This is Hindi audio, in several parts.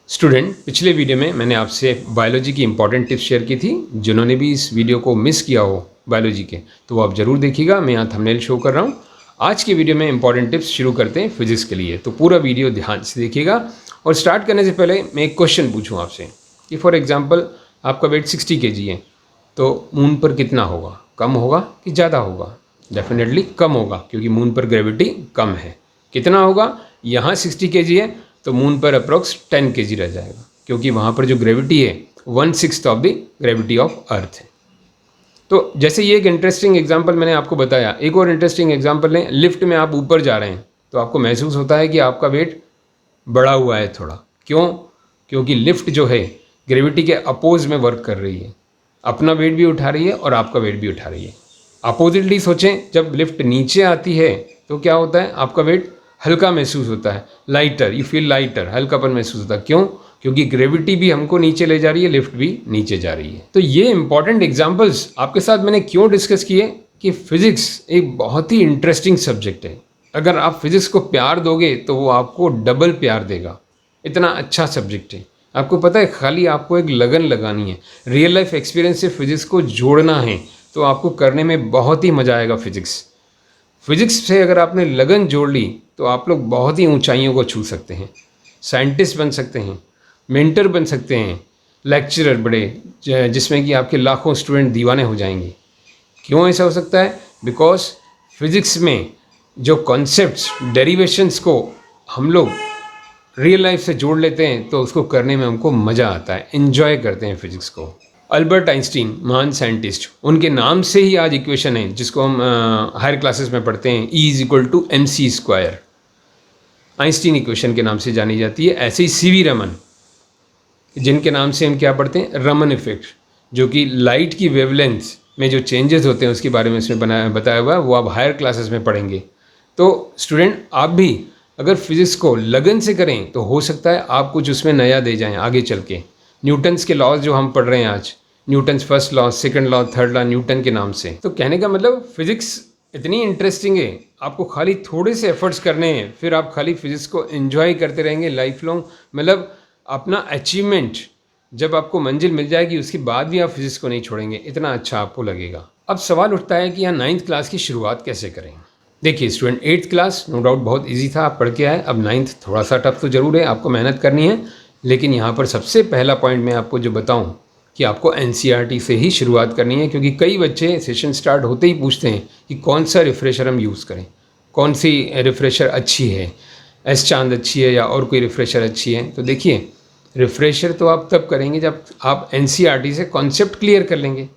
स्टूडेंट, पिछले वीडियो में मैंने आपसे बायोलॉजी की इंपॉर्टेंट टिप्स शेयर की थी। जिन्होंने भी इस वीडियो को मिस किया हो बायोलॉजी के, तो वो आप ज़रूर देखिएगा। मैं यहाँ थंबनेल शो कर रहा हूँ। आज के वीडियो में इंपॉर्टेंट टिप्स शुरू करते हैं फिजिक्स के लिए, तो पूरा वीडियो ध्यान से देखिएगा। और स्टार्ट करने से पहले मैं एक क्वेश्चन पूछूँ आपसे कि फॉर एग्जाम्पल आपका वेट 60 kg है, तो मून पर कितना होगा? कम होगा कि ज़्यादा होगा? डेफिनेटली कम होगा, क्योंकि मून पर ग्रेविटी कम है। कितना होगा? यहाँ 60 kg है तो मून पर अप्रोक्स 10 kg रह जाएगा, क्योंकि वहाँ पर जो ग्रेविटी है 1/6 of the gravity of earth है। तो जैसे ये एक इंटरेस्टिंग एग्जांपल मैंने आपको बताया, एक और इंटरेस्टिंग एग्जांपल लें। लिफ्ट में आप ऊपर जा रहे हैं तो आपको महसूस होता है कि आपका वेट बढ़ा हुआ है थोड़ा। क्यों? क्योंकि लिफ्ट जो है ग्रेविटी के अपोज में वर्क कर रही है, अपना वेट भी उठा रही है और आपका वेट भी उठा रही है। अपोजिटली सोचें, जब लिफ्ट नीचे आती है तो क्या होता है? आपका वेट हल्का महसूस होता है, लाइटर, यू फील लाइटर, हल्कापन महसूस होता है। क्यों? क्योंकि ग्रेविटी भी हमको नीचे ले जा रही है, लिफ्ट भी नीचे जा रही है। तो ये इंपॉर्टेंट एग्जांपल्स आपके साथ मैंने क्यों डिस्कस किए कि फिजिक्स एक बहुत ही इंटरेस्टिंग सब्जेक्ट है। अगर आप फिजिक्स को प्यार दोगे तो वो आपको डबल प्यार देगा। इतना अच्छा सब्जेक्ट है। आपको पता है, खाली आपको एक लगन लगानी है, रियल लाइफ एक्सपीरियंस से फिजिक्स को जोड़ना है, तो आपको करने में बहुत ही मज़ा आएगा। फिजिक्स से अगर आपने लगन जोड़ ली तो आप लोग बहुत ही ऊंचाइयों को छू सकते हैं। साइंटिस्ट बन सकते हैं, मेंटर बन सकते हैं, लेक्चरर बड़े, जिसमें कि आपके लाखों स्टूडेंट दीवाने हो जाएंगे। क्यों ऐसा हो सकता है? बिकॉज फिजिक्स में जो कॉन्सेप्ट्स, डेरिवेशंस को हम लोग रियल लाइफ से जोड़ लेते हैं तो उसको करने में हमको मज़ा आता है, एंजॉय करते हैं फिजिक्स को। अल्बर्ट आइंस्टीन, महान साइंटिस्ट, उनके नाम से ही आज इक्वेशन है जिसको हम हायर क्लासेस में पढ़ते हैं, E = mc²। आइंस्टीन इक्वेशन के नाम से जानी जाती है। ऐसे ही सीवी रमन, जिनके नाम से हम क्या पढ़ते हैं? रमन इफेक्ट, जो कि लाइट की वेवलेंथ में जो चेंजेस होते हैं उसके बारे में इसमें बताया हुआ है, वो आप हायर क्लासेस में पढ़ेंगे। तो स्टूडेंट, आप भी अगर फिजिक्स को लगन से करें तो हो सकता है आप कुछ उसमें नया दे जाएं आगे चल के। न्यूटन्स के लॉज जो हम पढ़ रहे हैं आज, Newton's first law, second law, third law, Newton के नाम से। तो कहने का मतलब फिजिक्स इतनी इंटरेस्टिंग है, आपको खाली थोड़े से एफर्ट्स करने हैं, फिर आप खाली फिजिक्स को एंजॉय करते रहेंगे लाइफ लॉन्ग। मतलब अपना अचीवमेंट, जब आपको मंजिल मिल जाएगी उसके बाद भी आप फिजिक्स को नहीं छोड़ेंगे, इतना अच्छा आपको लगेगा। अब सवाल उठता है कि यहाँ 9th क्लास की शुरुआत कैसे करें। देखिए student, 8th class no doubt बहुत इजी था, आप पढ़ के आए। अब 9th थोड़ा सा टफ तो ज़रूर है, आपको मेहनत करनी है। लेकिन यहाँ पर सबसे पहला पॉइंट मैं आपको जो बताऊँ कि आपको NCERT से ही शुरुआत करनी है, क्योंकि कई बच्चे सेशन स्टार्ट होते ही पूछते हैं कि कौन सा रिफ़्रेशर हम यूज़ करें, कौन सी रिफ़्रेशर अच्छी है, एस चांद अच्छी है या और कोई रिफ़्रेशर अच्छी है। तो देखिए, रिफ़्रेशर तो आप तब करेंगे जब आप NCERT से कॉन्सेप्ट क्लियर कर लेंगे।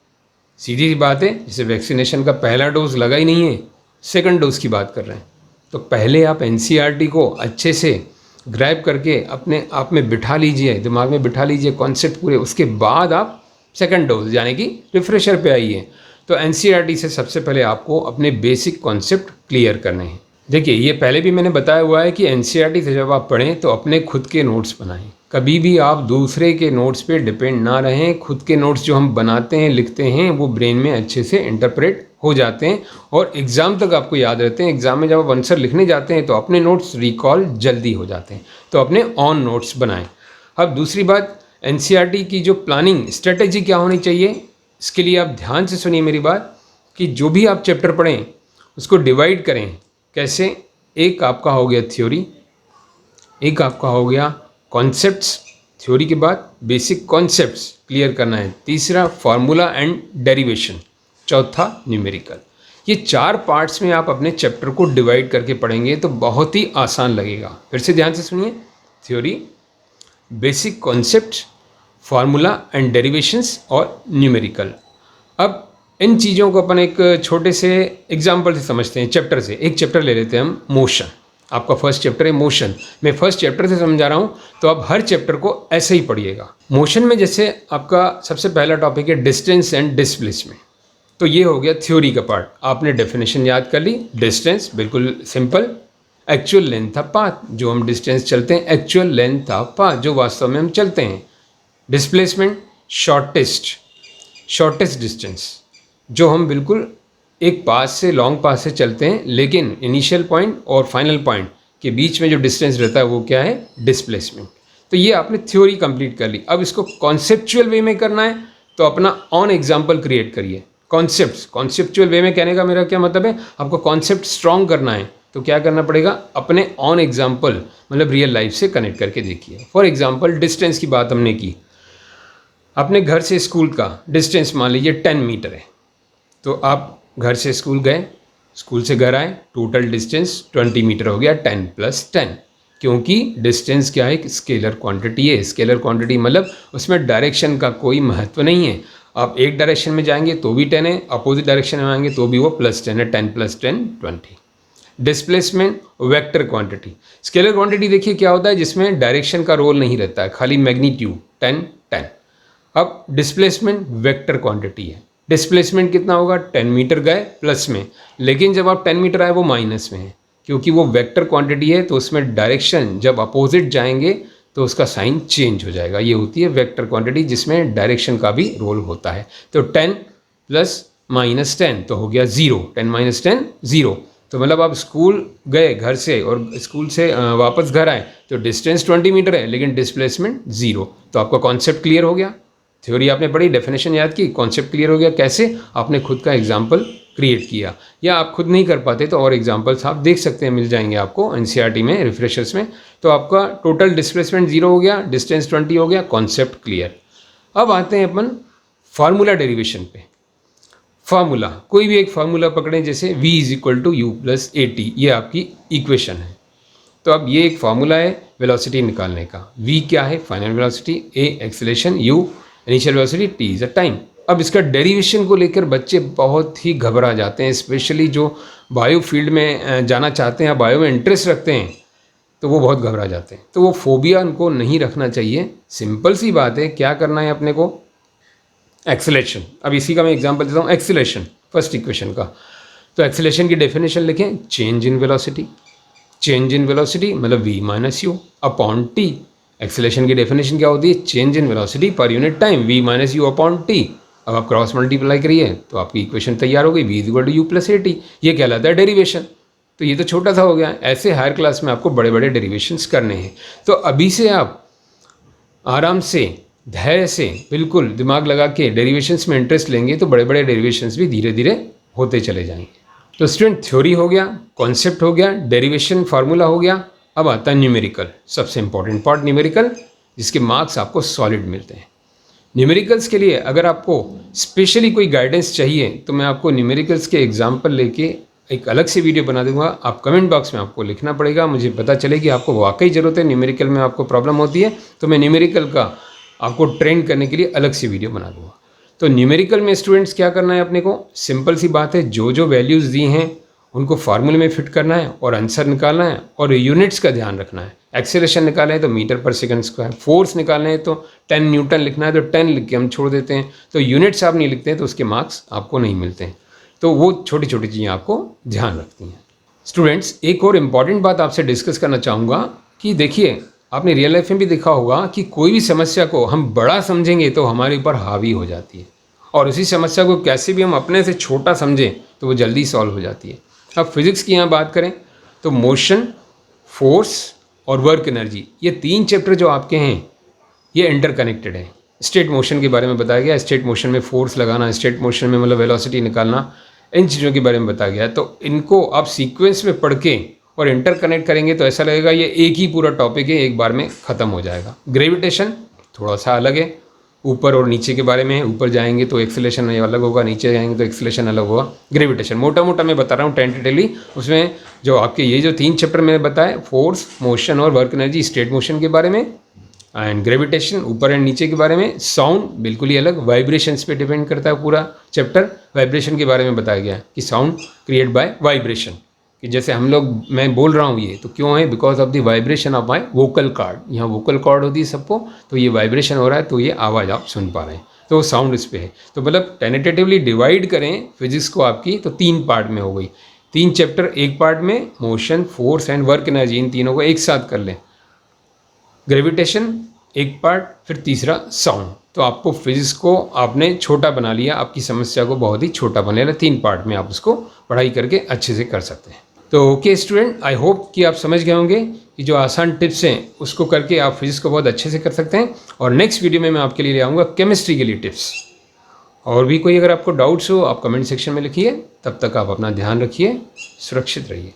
सीधी सी बात है, जैसे वैक्सीनेशन का पहला डोज लगा ही नहीं है, सेकंड डोज की बात कर रहे हैं, तो पहले आप NCERT को अच्छे से ग्रैब करके अपने आप में बिठा लीजिए, दिमाग में बिठा लीजिए कॉन्सेप्ट पूरे। उसके बाद आप सेकंड डोज यानी कि रिफ़्रेशर पे आइए। तो NCERT से सबसे पहले आपको अपने बेसिक कॉन्सेप्ट क्लियर करने हैं। देखिए, ये पहले भी मैंने बताया हुआ है कि NCERT से जब आप पढ़ें तो अपने खुद के नोट्स बनाएं। कभी भी आप दूसरे के नोट्स पे डिपेंड ना रहें। खुद के नोट्स जो हम बनाते हैं, लिखते हैं, वो ब्रेन में अच्छे से इंटरप्रेट हो जाते हैं और एग्ज़ाम तक आपको याद रहते हैं। एग्ज़ाम में जब आप आंसर लिखने जाते हैं तो अपने नोट्स रिकॉल जल्दी हो जाते हैं। तो अपने ऑन नोट्स बनाएं। अब दूसरी बात, NCERT की जो प्लानिंग स्ट्रेटेजी क्या होनी चाहिए, इसके लिए आप ध्यान से सुनिए मेरी बात, कि जो भी आप चैप्टर पढ़ें उसको डिवाइड करें। कैसे? एक आपका हो गया थ्योरी, एक आपका हो गया कॉन्सेप्ट्स, थ्योरी के बाद बेसिक कॉन्सेप्ट्स क्लियर करना है, तीसरा फार्मूला एंड डेरिवेशन, चौथा न्यूमेरिकल। ये 4 पार्ट्स में आप अपने चैप्टर को डिवाइड करके पढ़ेंगे तो बहुत ही आसान लगेगा। फिर से ध्यान से सुनिए, theory, basic concept, formula and derivations और न्यूमेरिकल। अब इन चीज़ों को अपन एक छोटे से एग्जाम्पल से समझते हैं, चैप्टर से। एक चैप्टर ले लेते हैं हम, मोशन। आपका फर्स्ट चैप्टर है मोशन। मैं फर्स्ट चैप्टर से समझा रहा हूँ, तो आप हर चैप्टर को ऐसे ही पढ़िएगा। मोशन में जैसे आपका सबसे पहला टॉपिक है डिस्टेंस एंड डिस्प्लेसमेंट। तो ये हो गया थ्योरी का पार्ट। आपने डेफिनेशन याद कर ली। डिस्टेंस बिल्कुल simple, actual length of path, जो हम डिस्टेंस चलते हैं, एक्चुअल लेंथ ऑफ पाथ जो वास्तव में हम चलते हैं। डिस्प्लेसमेंट, शॉर्टेस्ट डिस्टेंस, जो हम बिल्कुल एक पास से, लॉन्ग पास से चलते हैं, लेकिन इनिशियल पॉइंट और फाइनल पॉइंट के बीच में जो डिस्टेंस रहता है वो क्या है? डिस्प्लेसमेंट। तो ये आपने थ्योरी कंप्लीट कर ली। अब इसको कॉन्सेप्चुअल वे में करना है तो अपना ऑन एग्जाम्पल क्रिएट करिए। कॉन्सेप्चुअल वे में कहने का मेरा क्या मतलब है, आपको कॉन्सेप्ट स्ट्रॉन्ग करना है तो क्या करना पड़ेगा, अपने ऑन एग्जाम्पल मतलब रियल लाइफ से कनेक्ट करके देखिए। फॉर एग्जाम्पल डिस्टेंस की बात हमने की, अपने घर से स्कूल का डिस्टेंस मान लीजिए 10 मीटर है, तो आप घर से स्कूल गए, स्कूल से घर आए, टोटल डिस्टेंस 20 मीटर हो गया, 10 + 10, क्योंकि डिस्टेंस क्या है, एक स्केलर क्वांटिटी है। स्केलर क्वांटिटी मतलब उसमें डायरेक्शन का कोई महत्व नहीं है। आप एक डायरेक्शन में जाएंगे तो भी 10 है, अपोजिट डायरेक्शन में आएंगे तो भी वो +10 है, 10 + 10 20। Displacement vector quantity, scalar quantity देखिए क्या होता है जिसमें डायरेक्शन का रोल नहीं रहता है, खाली मैग्नीट्यूड 10 10। अब डिस्प्लेसमेंट वेक्टर क्वांटिटी है, डिस्प्लेसमेंट कितना होगा, 10 मीटर गए प्लस में, लेकिन जब आप 10 मीटर आए वो माइनस में है, क्योंकि वो वेक्टर क्वांटिटी है तो उसमें डायरेक्शन जब अपोजिट जाएंगे तो उसका साइन चेंज हो जाएगा। ये होती है वेक्टर क्वांटिटी जिसमें डायरेक्शन का भी रोल होता है। तो 10 + -10 तो हो गया 0, 10 - 10 0। तो मतलब आप स्कूल गए घर से और स्कूल से वापस घर आए तो डिस्टेंस 20 मीटर है लेकिन डिस्प्लेसमेंट 0। तो आपका कॉन्सेप्ट क्लियर हो गया, थ्योरी आपने पढ़ी, डेफिनेशन याद की, कॉन्सेप्ट क्लियर हो गया। कैसे, आपने खुद का एग्जाम्पल क्रिएट किया, या आप खुद नहीं कर पाते तो और एग्जाम्पल्स आप देख सकते हैं, मिल जाएंगे आपको एनसीईआरटी में, रिफ्रेशर्स में। तो आपका टोटल डिस्प्लेसमेंट 0 हो गया, डिस्टेंस 20 हो गया, कॉन्सेप्ट क्लियर। अब आते हैं अपन फार्मूला डेरिवेशन पे। फार्मूला, कोई भी एक फार्मूला पकड़ें, जैसे v = u + at, ये आपकी इक्वेशन है। तो अब ये एक फार्मूला है वेलोसिटी निकालने का। v क्या है, final velocity, a acceleration, u initial velocity, t is a time. अब इसका डेरिवेशन को लेकर बच्चे बहुत ही घबरा जाते हैं, स्पेशली जो बायो फील्ड में जाना चाहते हैं या बायो में इंटरेस्ट रखते हैं तो वो बहुत घबरा जाते हैं। तो वो फोबिया उनको नहीं रखना चाहिए। सिंपल सी बात है, क्या करना है अपने को, एक्सेलरेशन। अब इसी का मैं एग्जांपल देता हूँ, एक्सेलरेशन फर्स्ट इक्वेशन का। तो एक्सेलरेशन की डेफिनेशन लिखें, change in velocity. Change in velocity मतलब v - u upon t। Acceleration की डेफिनेशन क्या होती है, change in velocity per unit time, v - u upon t। अब आप क्रॉस मल्टीप्लाई करिए तो आपकी इक्वेशन तैयार हो गई, v = u + at। ये कहलाता है डेरिवेशन। तो ये तो छोटा सा हो गया। ऐसे हायर क्लास में आपको बड़े बड़े डेरिवेशंस करने हैं। तो अभी से आप आराम से, धैर्य से, बिल्कुल दिमाग लगा के डेरिवेशंस में इंटरेस्ट लेंगे तो बड़े बड़े डेरिवेशंस भी धीरे धीरे होते चले जाएंगे। तो स्टूडेंट, थ्योरी हो गया, कॉन्सेप्ट हो गया, डेरिवेशन फार्मूला हो गया। अब आता है न्यूमेरिकल, सबसे इंपॉर्टेंट पार्ट न्यूमेरिकल, जिसके मार्क्स आपको सॉलिड मिलते हैं। न्यूमेरिकल्स के लिए अगर आपको स्पेशली कोई गाइडेंस चाहिए तो मैं आपको न्यूमेरिकल्स के एग्जाम्पल लेके एक अलग से वीडियो बना दूंगा। आप कमेंट बॉक्स में आपको लिखना पड़ेगा, मुझे पता चले कि आपको वाकई ज़रूरत है, न्यूमेरिकल में आपको प्रॉब्लम होती है, तो मैं न्यूमेरिकल का आपको ट्रेन करने के लिए अलग से वीडियो बना दूंगा। तो न्यूमेरिकल में स्टूडेंट्स क्या करना है अपने को, सिंपल सी बात है, जो जो वैल्यूज़ दी हैं उनको फार्मूले में फिट करना है और आंसर निकालना है और यूनिट्स का ध्यान रखना है। एक्सेलरेशन निकालना है तो मीटर/सेकंड², फोर्स निकालना है तो 10 न्यूटन लिखना है तो 10 लिख के हम छोड़ देते हैं। तो यूनिट्स आप नहीं लिखते हैं तो उसके मार्क्स आपको नहीं मिलते हैं। तो वो छोटी छोटी चीज़ें आपको ध्यान रखती हैं। स्टूडेंट्स, एक और इम्पॉर्टेंट बात आपसे डिस्कस करना चाहूँगा कि देखिए, आपने रियल लाइफ में भी देखा होगा कि कोई भी समस्या को हम बड़ा समझेंगे तो हमारे ऊपर हावी हो जाती है, और उसी समस्या को कैसे भी हम अपने से छोटा समझें तो वो जल्दी सॉल्व हो जाती है। अब फिजिक्स की यहाँ बात करें तो मोशन, फोर्स और वर्क एनर्जी, ये 3 चैप्टर जो आपके हैं ये इंटरकनेक्टेड हैं। स्टेट मोशन के बारे में बताया गया, स्टेट मोशन में फोर्स लगाना, स्टेट मोशन में मतलब वेलोसिटी निकालना, इन चीज़ों के बारे में बताया गया है। तो इनको आप सीक्वेंस में पढ़ के और इंटरकनेक्ट करेंगे तो ऐसा लगेगा ये एक ही पूरा टॉपिक है, एक बार में ख़त्म हो जाएगा। ग्रेविटेशन थोड़ा सा अलग है, ऊपर और नीचे के बारे में है। ऊपर जाएंगे तो एक्सेलरेशन अलग होगा, नीचे जाएंगे तो एक्सेलरेशन अलग होगा। ग्रेविटेशन मोटा मोटा मैं बता रहा हूँ टेंटेटिवली, उसमें जो आपके ये जो 3 चैप्टर मैंने बताए, फोर्स, मोशन और वर्क एनर्जी, स्टेट मोशन के बारे में, एंड ग्रेविटेशन ऊपर एंड नीचे के बारे में। साउंड बिल्कुल ही अलग, वाइब्रेशंस पे डिपेंड करता है पूरा चैप्टर। वाइब्रेशन के बारे में बताया गया है कि साउंड क्रिएट बाय वाइब्रेशन, कि जैसे हम लोग, मैं बोल रहा हूँ ये तो क्यों है, because of the vibration of my vocal cord. यहाँ वोकल कॉर्ड होती है सबको, तो ये वाइब्रेशन हो रहा है तो ये आवाज़ आप सुन पा रहे हैं, तो साउंड इस पे है। तो मतलब टेंटेटिवली डिवाइड करें फिजिक्स को आपकी तो 3 पार्ट में हो गई। 3 चैप्टर एक पार्ट में, motion, force and work energy, इन तीनों को एक साथ कर लें। ग्रेविटेशन एक पार्ट, फिर तीसरा साउंड। तो आपको फिजिक्स को आपने छोटा बना लिया, आपकी समस्या को बहुत ही छोटा बना लिया। 3 पार्ट में आप उसको पढ़ाई करके अच्छे से कर सकते हैं। तो ओके स्टूडेंट, आई होप कि आप समझ गए होंगे ये जो आसान टिप्स हैं उसको करके आप फिजिक्स को बहुत अच्छे से कर सकते हैं। और नेक्स्ट वीडियो में मैं आपके लिए ले आऊँगा केमिस्ट्री के लिए टिप्स। और भी कोई अगर आपको डाउट्स हो आप कमेंट सेक्शन में लिखिए। तब तक आप अपना ध्यान रखिए, सुरक्षित रहिए।